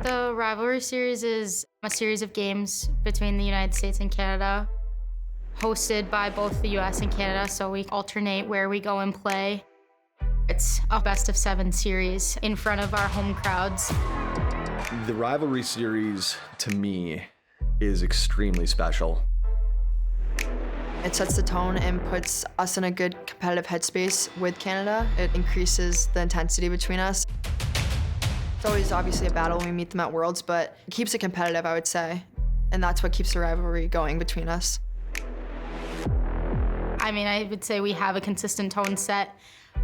The Rivalry Series is a series of games between the United States and Canada, hosted by both the US and Canada, so we alternate where we go and play. It's a best-of-7 series in front of our home crowds. The Rivalry Series, to me, is extremely special. It sets the tone and puts us in a good competitive headspace with Canada. It increases the intensity between us. It's always obviously a battle when we meet them at Worlds, but it keeps it competitive, I would say. And that's what keeps the rivalry going between us. I mean, I would say we have a consistent tone set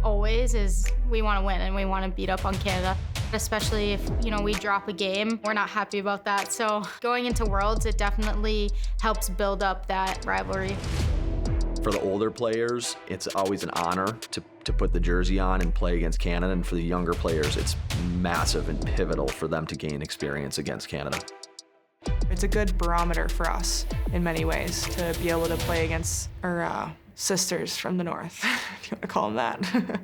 always, is we want to win and we want to beat up on Canada. Especially if, we drop a game, we're not happy about that. So going into Worlds, it definitely helps build up that rivalry. For the older players, it's always an honor to put the jersey on and play against Canada. And for the younger players, it's massive and pivotal for them to gain experience against Canada. It's a good barometer for us in many ways to be able to play against our sisters from the north, if you want to call them that.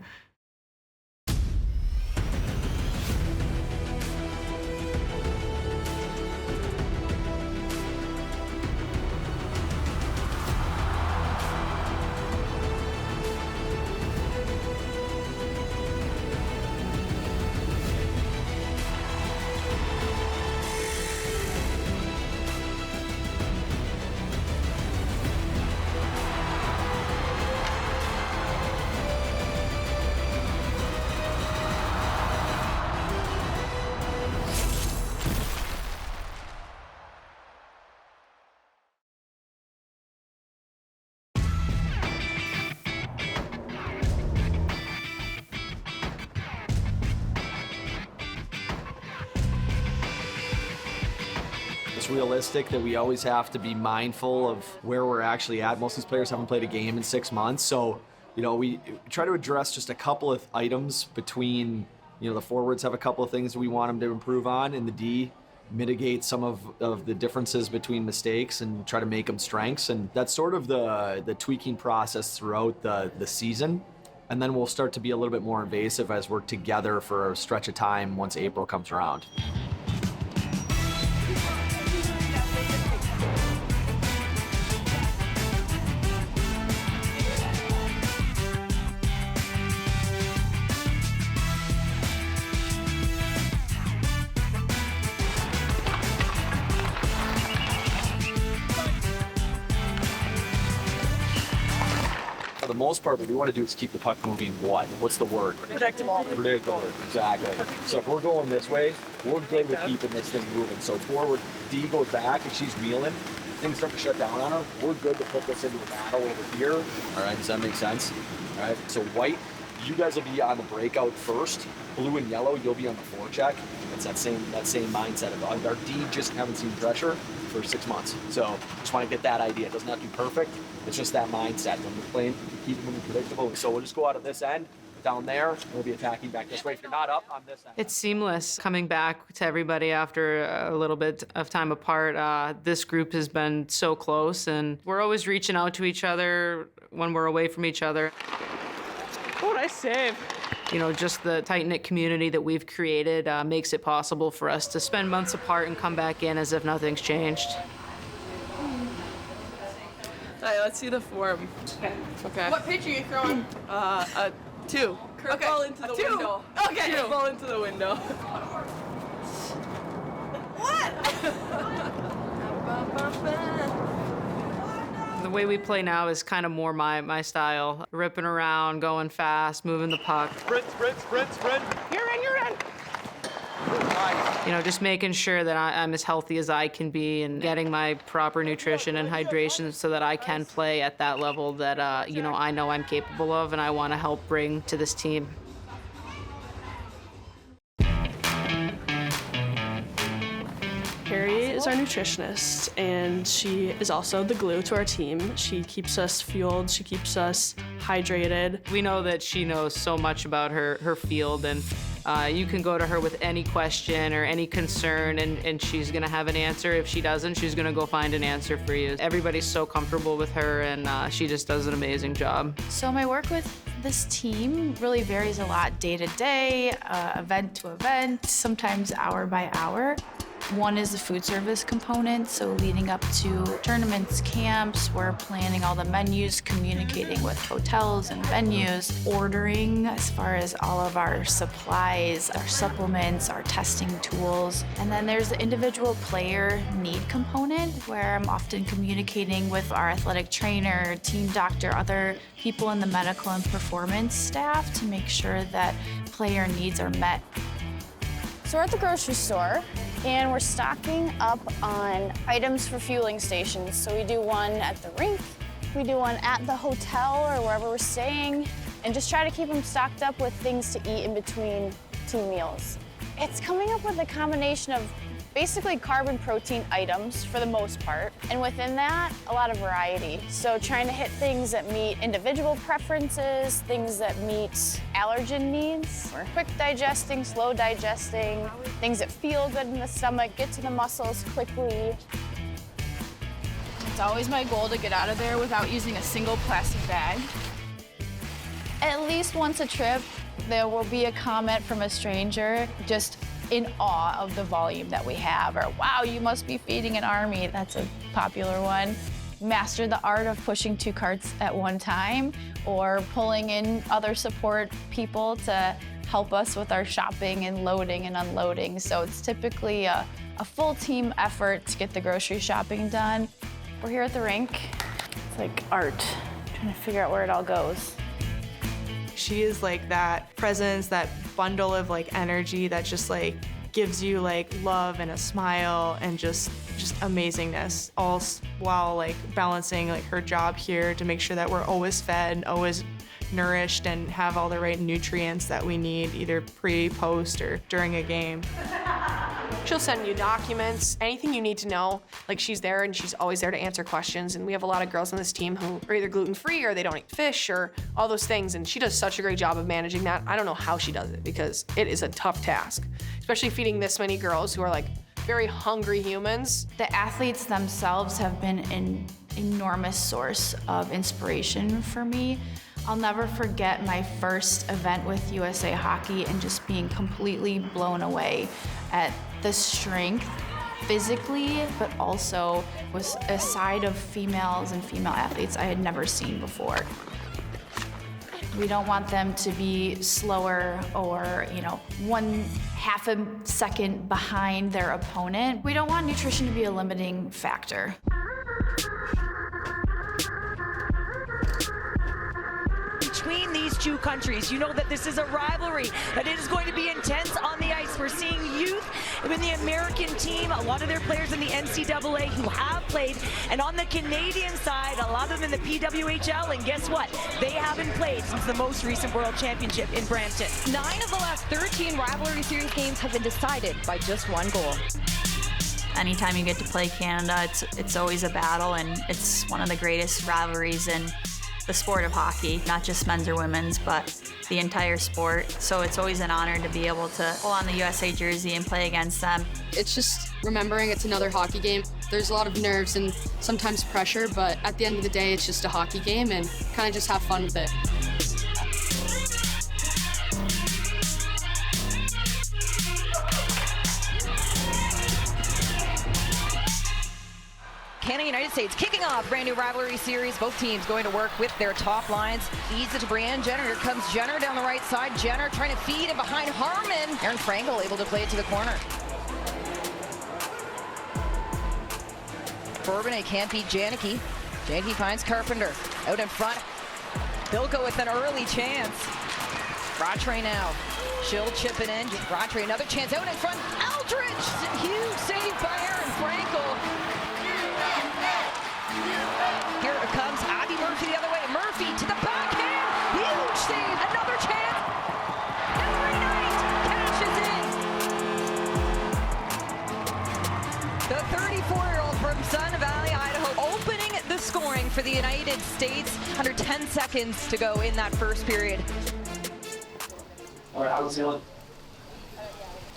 It's realistic that we always have to be mindful of where we're actually at. Most of these players haven't played a game in 6 months, so we try to address just a couple of items between, the forwards have a couple of things we want them to improve on, and the D mitigate some of the differences between mistakes and try to make them strengths. And that's sort of the tweaking process throughout the season. And then we'll start to be a little bit more invasive as we're together for a stretch of time once April comes around. For the most part, what we want to do is keep the puck moving. What's the word? Predictable. Predictable, exactly. So if we're going this way, we're good with keeping this thing moving. So forward, D goes back and she's wheeling, things start to shut down on her. We're good to put this into the battle over here. All right, does that make sense? All right, so white, you guys will be on the breakout first. Blue and yellow, you'll be on the forecheck. It's that same mindset of our D just haven't seen pressure for 6 months. So just want to get that idea. It doesn't have to be perfect. It's just that mindset. When we're playing, keep it moving predictable. So we'll just go out of this end, down there, and we'll be attacking back this way. If you're not up on this end. It's seamless coming back to everybody after a little bit of time apart. This group has been so close, and we're always reaching out to each other when we're away from each other. Oh, nice save. Just the tight-knit community that we've created makes it possible for us to spend months apart and come back in as if nothing's changed. All right, let's see the form. Okay. What pitch are you throwing? A 2. Curveball into the window. Okay. Curveball into the window. The way we play now is kind of more my style. Ripping around, going fast, moving the puck. Sprint. You're in. Just making sure that I'm as healthy as I can be and getting my proper nutrition and hydration so that I can play at that level that, I know I'm capable of and I want to help bring to this team. Carrie is our nutritionist, and she is also the glue to our team. She keeps us fueled, she keeps us hydrated. We know that she knows so much about her field, and you can go to her with any question or any concern, and she's gonna have an answer. If she doesn't, she's gonna go find an answer for you. Everybody's so comfortable with her, and she just does an amazing job. So my work with This team really varies a lot day to day, event to event, sometimes hour by hour. One is the food service component, so leading up to tournaments, camps, we're planning all the menus, communicating with hotels and venues, ordering as far as all of our supplies, our supplements, our testing tools. And then there's the individual player need component, where I'm often communicating with our athletic trainer, team doctor, other people in the medical and performance staff to make sure that player needs are met. So we're at the grocery store, and we're stocking up on items for fueling stations. So we do one at the rink, we do one at the hotel or wherever we're staying, and just try to keep them stocked up with things to eat in between team meals. It's coming up with a combination of basically carb and protein items for the most part, and within that, a lot of variety. So trying to hit things that meet individual preferences, things that meet allergen needs, or quick digesting, slow digesting, things that feel good in the stomach, get to the muscles quickly. It's always my goal to get out of there without using a single plastic bag. At least once a trip, there will be a comment from a stranger just in awe of the volume that we have, or wow, you must be feeding an army. That's a popular one. Master the art of pushing 2 carts at one time, or pulling in other support people to help us with our shopping and loading and unloading. So it's typically a full team effort to get the grocery shopping done. We're here at the rink. It's like art, trying to figure out where it all goes. She is like that presence, that bundle of like energy that just like gives you like love and a smile and just amazingness, all while like balancing like her job here to make sure that we're always fed, always nourished, and have all the right nutrients that we need either pre, post, or during a game. She'll send you documents, anything you need to know. Like, she's there and she's always there to answer questions. And we have a lot of girls on this team who are either gluten-free or they don't eat fish or all those things. And she does such a great job of managing that. I don't know how she does it because it is a tough task, especially feeding this many girls who are like very hungry humans. The athletes themselves have been an enormous source of inspiration for me. I'll never forget my first event with USA Hockey and just being completely blown away at the strength physically, but also was a side of females and female athletes I had never seen before. We don't want them to be slower or, 1/2 a second behind their opponent. We don't want nutrition to be a limiting factor. Between these two countries, you know that this is a rivalry, that it is going to be intense on the ice. We're seeing youth in the American team, a lot of their players in the NCAA who have played, and on the Canadian side, a lot of them in the PWHL, and guess what? They haven't played since the most recent World Championship in Brampton. 9 of the last 13 Rivalry Series games have been decided by just 1 goal. Anytime you get to play Canada, it's always a battle, and it's one of the greatest rivalries in the sport of hockey, not just men's or women's, but the entire sport. So it's always an honor to be able to pull on the USA jersey and play against them. It's just remembering it's another hockey game. There's a lot of nerves and sometimes pressure, but at the end of the day, it's just a hockey game and kind of just have fun with it. Canada, United States kicking off brand new Rivalry Series. Both teams going to work with their top lines. Feeds it to Brianne Jenner. Here comes Jenner down the right side. Jenner trying to feed and behind Harmon. Aaron Frankel able to play it to the corner. Bourbonnais can't beat Janicki. Janicki finds Carpenter. Out in front. Bilko with an early chance. Rattray now. She'll chip it in. Rattray another chance out in front. Eldridge! Huge save by Aaron Frankel. Here it comes, Abby Murphy the other way. Murphy to the backhand. Huge save, another chance. Hilary Knight cashes in. The 34-year-old from Sun Valley, Idaho, opening the scoring for the United States. Under 10 seconds to go in that first period. All right, how's it feeling?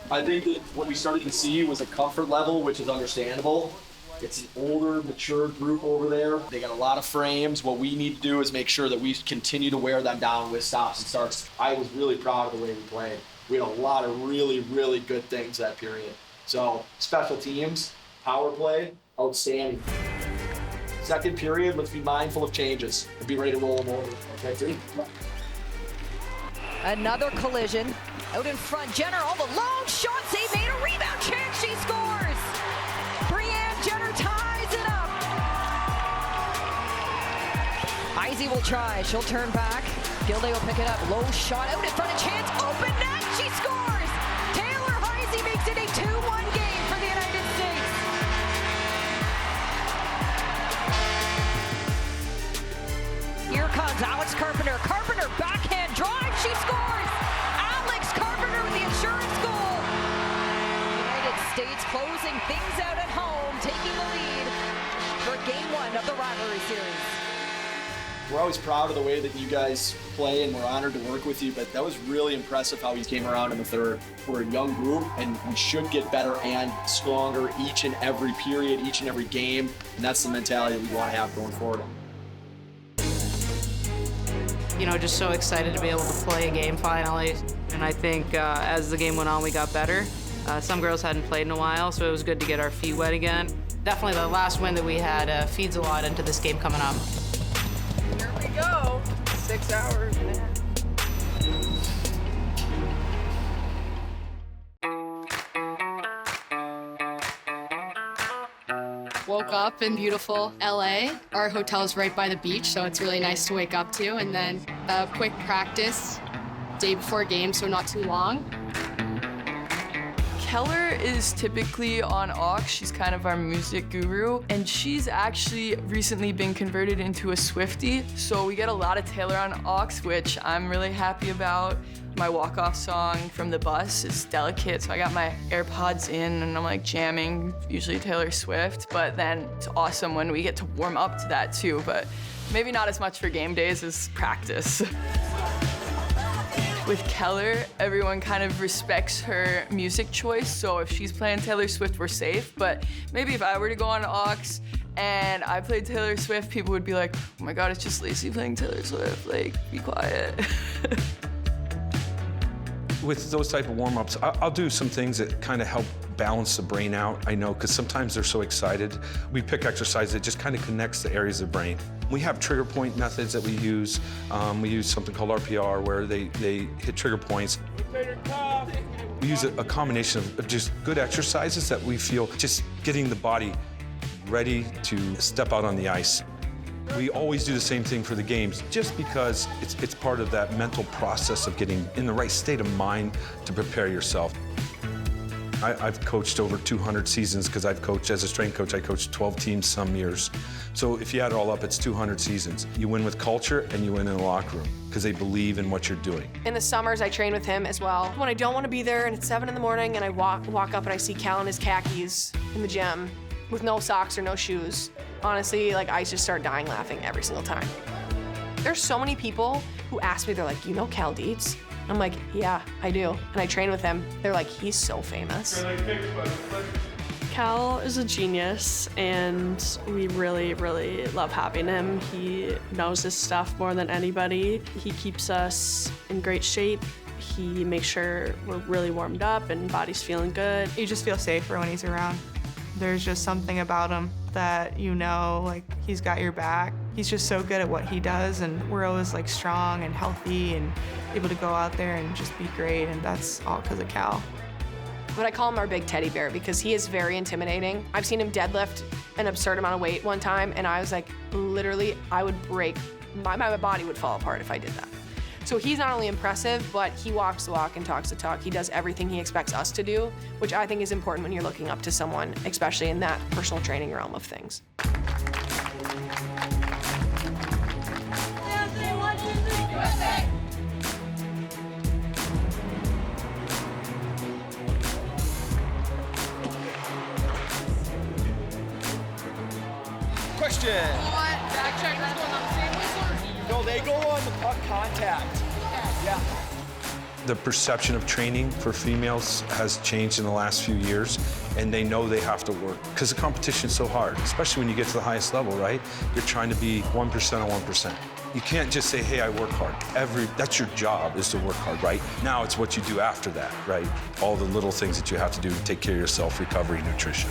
I think that what we started to see was a comfort level, which is understandable. It's an older, mature group over there. They got a lot of frames. What we need to do is make sure that we continue to wear them down with stops and starts. I was really proud of the way we played. We had a lot of really, really good things that period. So special teams, power play, outstanding. Second period, let's be mindful of changes and be ready to roll them over. Okay, three. Another collision. Out in front, Jenner, all the long shots. They made a rebound chance. She scores. Brianne Jenner ties it up. Heise will try. She'll turn back. Gilday will pick it up. Low shot out in front of chance. Open net. She scores. Taylor Heise makes it a 2-1 game for the United States. Here comes Alex Carpenter. Carpenter backhand drive. She scores. Alex Carpenter with the insurance goal. United States closing things out at home, taking the lead for game 1 of the Rivalry Series. We're always proud of the way that you guys play, and we're honored to work with you, but that was really impressive how you came around in the third. We're a young group, and we should get better and stronger each and every period, each and every game, and that's the mentality we want to have going forward. You know, just so excited to be able to play a game finally. And I think as the game went on, we got better. Some girls hadn't played in a while, so it was good to get our feet wet again. Definitely the last win that we had feeds a lot into this game coming up. Here we go. 6 hours, man. Woke up in beautiful LA. Our hotel is right by the beach, so it's really nice to wake up to. And then a quick practice day before game, so not too long. Keller is typically on aux. She's kind of our music guru, and she's actually recently been converted into a Swiftie, so we get a lot of Taylor on aux, which I'm really happy about. My walk-off song from the bus is Delicate, so I got my AirPods in and I'm like jamming, usually Taylor Swift, but then it's awesome when we get to warm up to that too, but maybe not as much for game days as practice. With Keller, everyone kind of respects her music choice, so if she's playing Taylor Swift, we're safe, but maybe if I were to go on aux and I played Taylor Swift, people would be like, oh my God, it's just Lacey playing Taylor Swift, like, be quiet. With those type of warm-ups, I'll do some things that kind of help balance the brain out, I know, because sometimes they're so excited. We pick exercise that just kind of connects the areas of the brain. We have trigger point methods that we use. We use something called RPR, where they hit trigger points. We use a combination of just good exercises that we feel just getting the body ready to step out on the ice. We always do the same thing for the games, just because it's part of that mental process of getting in the right state of mind to prepare yourself. I've coached over 200 seasons because I've coached as a strength coach. I coached 12 teams some years. So if you add it all up, it's 200 seasons. You win with culture and you win in the locker room because they believe in what you're doing. In the summers, I train with him as well. When I don't want to be there and it's 7 in the morning and I walk up and I see Cal in his khakis in the gym with no socks or no shoes, honestly, like, I just start dying laughing every single time. There's so many people who ask me, they're like, you know Cal Dietz? I'm like, yeah, I do. And I train with him. They're like, he's so famous. Cal is a genius, and we really, really love having him. He knows his stuff more than anybody. He keeps us in great shape. He makes sure we're really warmed up and body's feeling good. You just feel safer when he's around. There's just something about him that, you know, like, he's got your back. He's just so good at what he does, and we're always like strong and healthy and able to go out there and just be great, and that's all because of Cal. But I call him our big teddy bear because he is very intimidating. I've seen him deadlift an absurd amount of weight one time, and I was like, literally, I would break, my body would fall apart if I did that. So he's not only impressive, but he walks the walk and talks the talk. He does everything he expects us to do, which I think is important when you're looking up to someone, especially in that personal training realm of things. Question. Back check, that's going on the same whistle? No, they go on the puck contact. Yeah. The perception of training for females has changed in the last few years, and they know they have to work because the competition is so hard, especially when you get to the highest level, right? You're trying to be 1% on 1%. You can't just say, hey, I work hard. That's your job, is to work hard, right? Now it's what you do after that, right? All the little things that you have to do to take care of yourself, recovery, nutrition.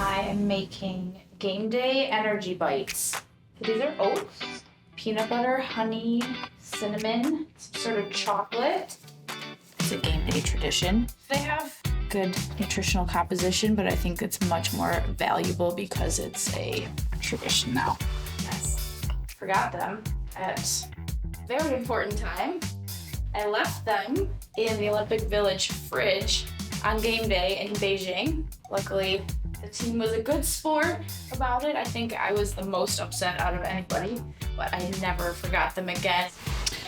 I'm making game day energy bites. These are oats, peanut butter, honey, cinnamon, some sort of chocolate. It's a game day tradition. They have good nutritional composition, but I think it's much more valuable because it's a tradition now. Yes. Forgot them at a very important time. I left them in the Olympic Village fridge on game day in Beijing. Luckily, the team was a good sport about it. I think I was the most upset out of anybody, but I never forgot them again.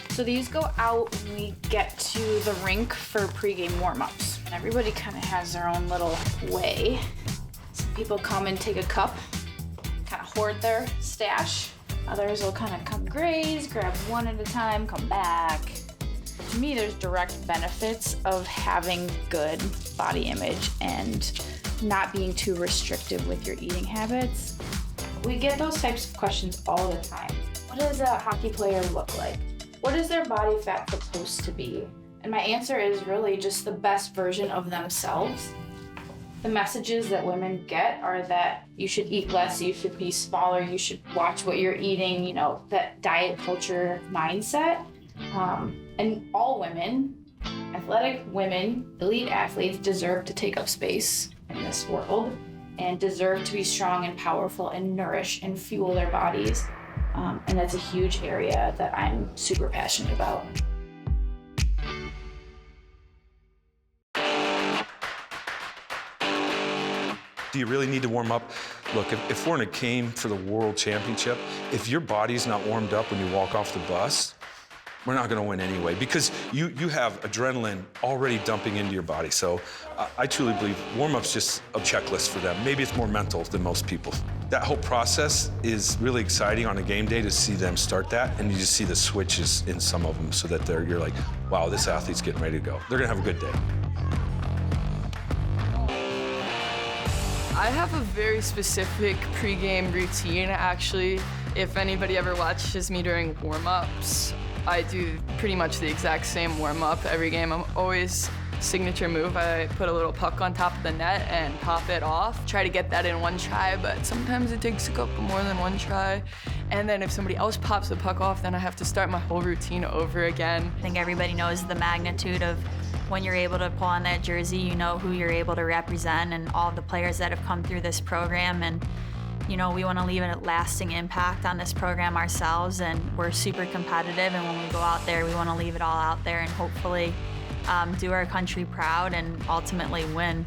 So these go out when we get to the rink for pregame warm-ups. Everybody kind of has their own little way. Some people come and take a cup, kind of hoard their stash. Others will kind of come graze, grab one at a time, come back. To me, there's direct benefits of having good body image and not being too restrictive with your eating habits. We get those types of questions all the time. What does a hockey player look like? What is their body fat supposed to be? And my answer is really just the best version of themselves. The messages that women get are that you should eat less, you should be smaller, you should watch what you're eating, you know, that diet culture mindset. And all women, athletic women, elite athletes deserve to take up space in this world and deserve to be strong and powerful and nourish and fuel their bodies. And that's a huge area that I'm super passionate about. Do you really need to warm up? Look, if we're in a game for the World Championship, if your body's not warmed up when you walk off the bus, we're not going to win anyway, because you have adrenaline already dumping into your body. So I truly believe warm-up's just a checklist for them. Maybe it's more mental than most people. That whole process is really exciting on a game day to see them start that, and you just see the switches in some of them so that you're like, wow, this athlete's getting ready to go. They're going to have a good day. I have a very specific pregame routine, actually. If anybody ever watches me during warm-ups, I do pretty much the exact same warm-up every game. I'm always signature move. I put a little puck on top of the net and pop it off. Try to get that in one try, but sometimes it takes a couple more than one try. And then if somebody else pops the puck off, then I have to start my whole routine over again. I think everybody knows the magnitude of when you're able to pull on that jersey, you know who you're able to represent and all the players that have come through this program. And you know, we want to leave a lasting impact on this program ourselves, and we're super competitive, and when we go out there, we want to leave it all out there and hopefully do our country proud and ultimately win.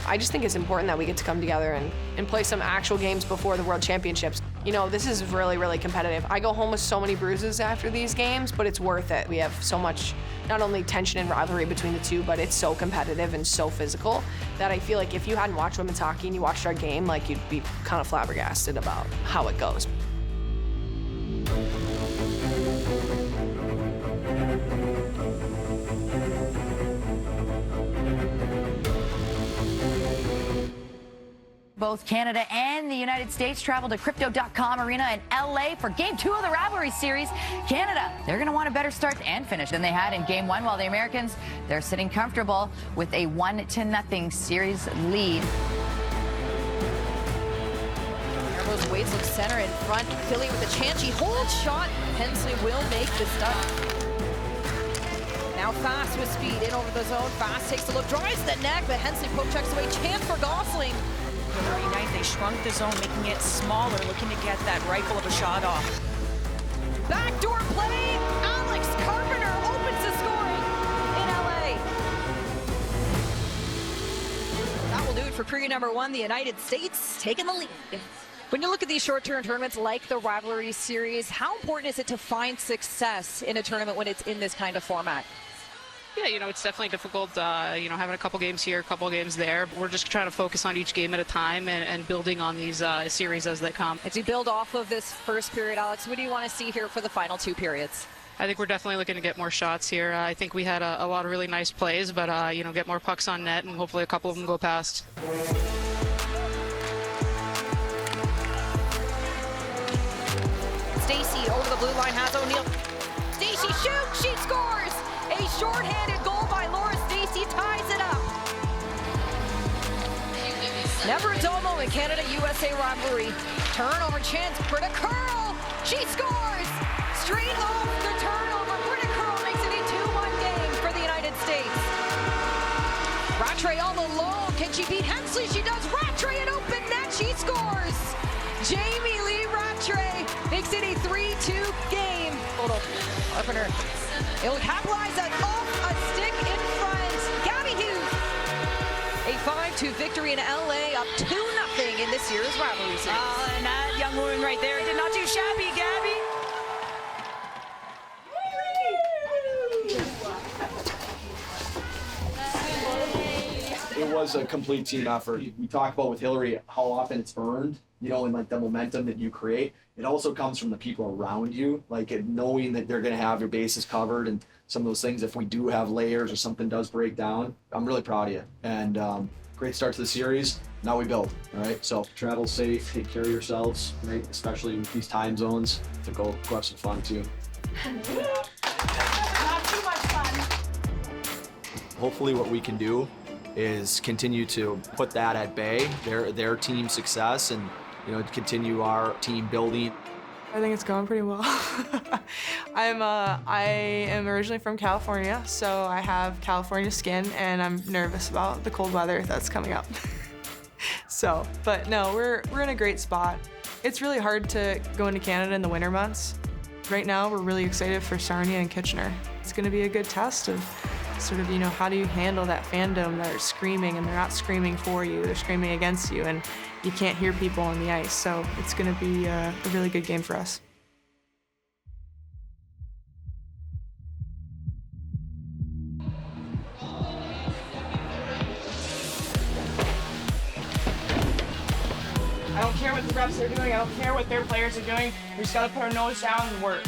I just think it's important that we get to come together and play some actual games before the World Championships. You know, this is really, really competitive. I go home with so many bruises after these games, but it's worth it. We have so much, not only tension and rivalry between the two, but it's so competitive and so physical that I feel like if you hadn't watched women's hockey and you watched our game, like you'd be kind of flabbergasted about how it goes. Both Canada and the United States travel to Crypto.com Arena in LA for Game 2 of the Rivalry Series. Canada, they're going to want a better start and finish than they had in Game 1, while the Americans, they're sitting comfortable with a 1-0 series lead. Rose Waits looks center in front. Philly with a chance. She holds shot. Hensley will make the stop. Now Fast with speed in over the zone. Fast takes a look, drives the neck, but Hensley poke checks away. Chance for Gosling. Hilary Knight, they shrunk the zone, making it smaller, looking to get that rifle of a shot off. Backdoor play. Alex Carpenter opens the scoring in LA. That will do it for period number 1. The United States taking the lead. When you look at these short-term tournaments like the Rivalry Series, how important is it to find success in a tournament when it's in this kind of format? Yeah, it's definitely difficult, having a couple games here, a couple games there. We're just trying to focus on each game at a time and building on these series as they come. As you build off of this first period, Alex, what do you want to see here for the final 2 periods? I think we're definitely looking to get more shots here. I think we had a lot of really nice plays, but, get more pucks on net and hopefully a couple of them go past. Stacy over the blue line has O'Neill. Stacy shoots, she scores! A shorthanded goal by Laura Stacy ties it up. Navratilova in Canada-USA rivalry. Turnover chance, Britta Curl. She scores! Straight off the turnover, Britta Curl makes it a 2-1 game for the United States. Rattray all alone. Can she beat Hensley? She does. Rattray an open net. She scores. Jamie Lee Rattray makes it a 3-2 game. Opener. It'll capitalize it off a stick in front. Gabby Hughes. A 5-2 victory in LA, up 2-0 in this year's Rivalry Series. And that young woman right there did not do shabby, Gabby. It was a complete team effort. We talk about with Hilary how often it's earned, and like the momentum that you create. It also comes from the people around you, like knowing that they're going to have your bases covered and some of those things. If we do have layers or something does break down, I'm really proud of you. And great start to the series. Now we build, all right? So travel safe, take care of yourselves, right? Especially with these time zones. To go have some fun too. Not too much fun. Hopefully what we can do is continue to put that at bay, their team success, and continue our team building. I think it's going pretty well. I am originally from California, so I have California skin, and I'm nervous about the cold weather that's coming up. But no, we're in a great spot. It's really hard to go into Canada in the winter months. Right now, we're really excited for Sarnia and Kitchener. It's going to be a good test of sort of, how do you handle that fandom that are screaming, and they're not screaming for you, they're screaming against you, and you can't hear people on the ice. So it's going to be a really good game for us. I don't care what the refs are doing. I don't care what their players are doing. We just got to put our nose down and work.